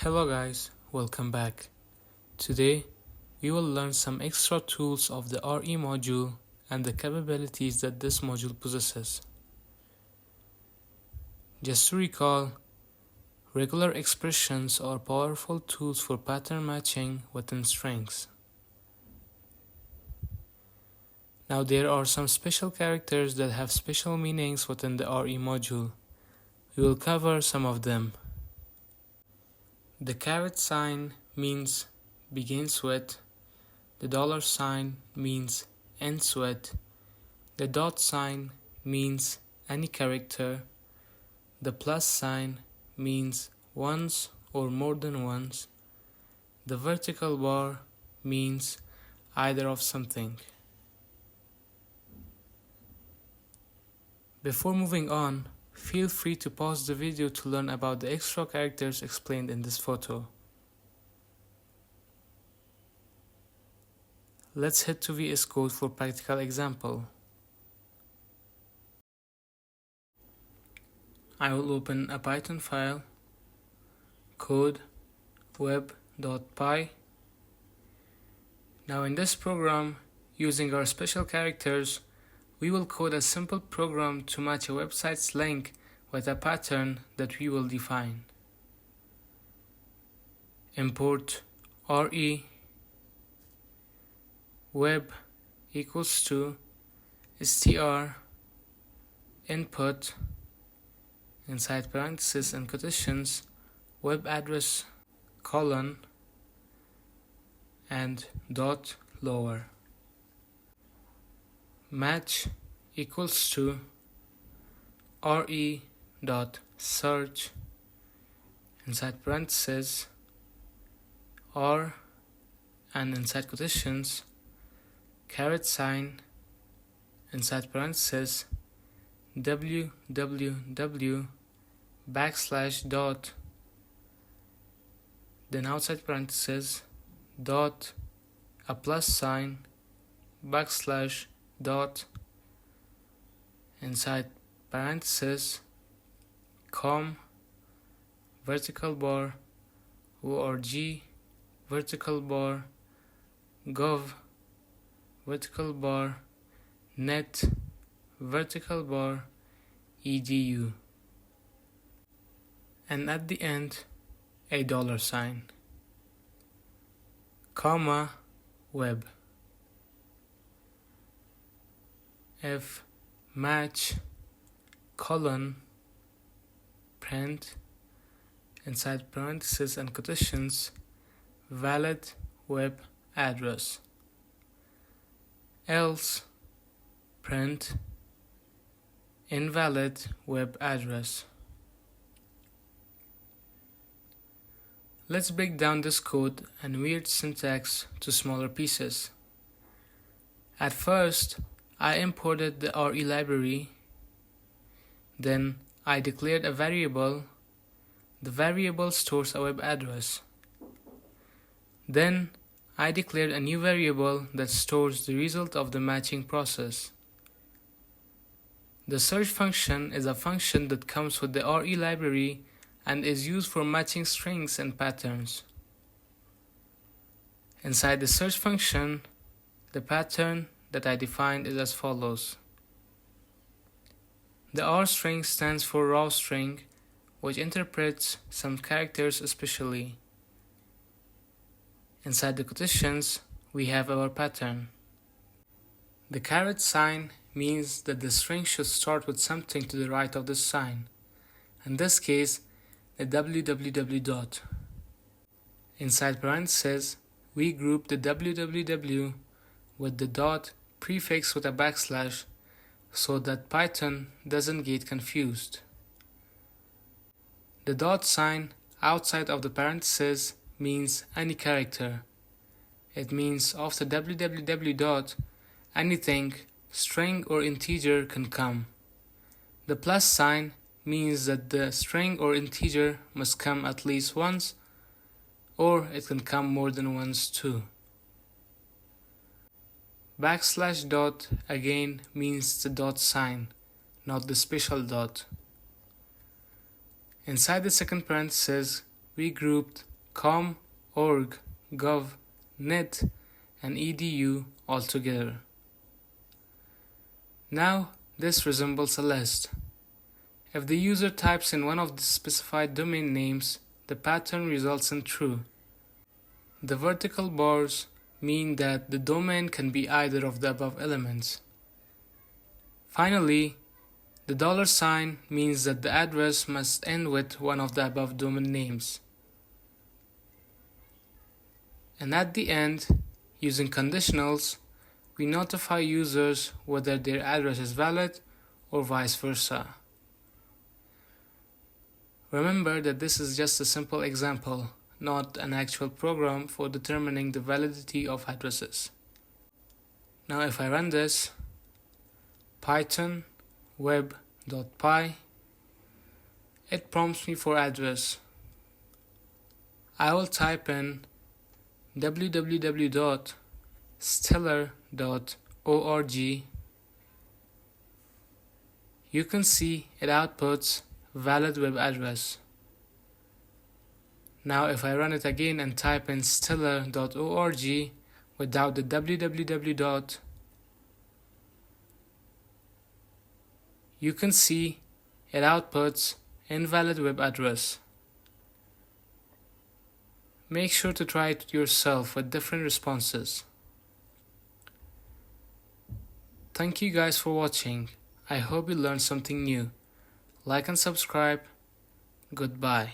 Hello guys, welcome back. Today we will learn some extra tools of the RE module and the capabilities that this module possesses. Just to recall, regular expressions are powerful tools for pattern matching within strings. Now there are some special characters that have special meanings within the RE module. We will cover some of them. The caret sign means begins with, the dollar sign means ends with, the dot sign means any character, the plus sign means once or more than once, the vertical bar means either of something. Before moving on, feel free to pause the video to learn about the extra characters explained in this photo. Let's head to VS Code for practical example. I will open a Python file, code web.py. Now in this program, using our special characters, we will code a simple program to match a website's link with a pattern that we will define. Import re web equals to str input inside parentheses and quotations web address colon and dot lower. Match equals to re dot search inside parentheses r and inside quotations caret sign inside parentheses www backslash dot, then outside parentheses dot a plus sign backslash dot inside parentheses com vertical bar org vertical bar gov vertical bar net vertical bar edu, and at the end a dollar sign, comma web. If match colon print inside parentheses and quotations valid web address, else print invalid web address. Let's break down this code and weird syntax to smaller pieces. At first, I imported the RE library, then I declared a variable. The variable stores a web address. Then I declared a new variable that stores the result of the matching process. The search function is a function that comes with the RE library and is used for matching strings and patterns. Inside the search function, the pattern that I defined is as follows. The R string stands for raw string, which interprets some characters especially. Inside the quotations, we have our pattern. The caret sign means that the string should start with something to the right of the sign. In this case, the www dot. Inside parentheses, we group the www with the dot prefix with a backslash so that Python doesn't get confused. The dot sign outside of the parentheses means any character. It means after www dot, anything, string or integer can come. The plus sign means that the string or integer must come at least once, or it can come more than once too. Backslash dot again means the dot sign, not the special dot. Inside the second parenthesis, we grouped .com, .org, .gov, .net, and .edu altogether. Now, this resembles a list. If the user types in one of the specified domain names, the pattern results in true. The vertical bars mean that the domain can be either of the above elements. Finally, the $sign means that the address must end with one of the above domain names. And at the end, using conditionals, we notify users whether their address is valid or vice versa. Remember that this is just a simple example, not an actual program for determining the validity of addresses. Now if I run this, python web.py, it prompts me for address. I will type in www.stellar.org. You can see it outputs valid web address. Now if I run it again and type in stellar.org without the www. You can see it outputs invalid web address. Make sure to try it yourself with different responses. Thank you guys for watching. I hope you learned something new. Like and subscribe. Goodbye.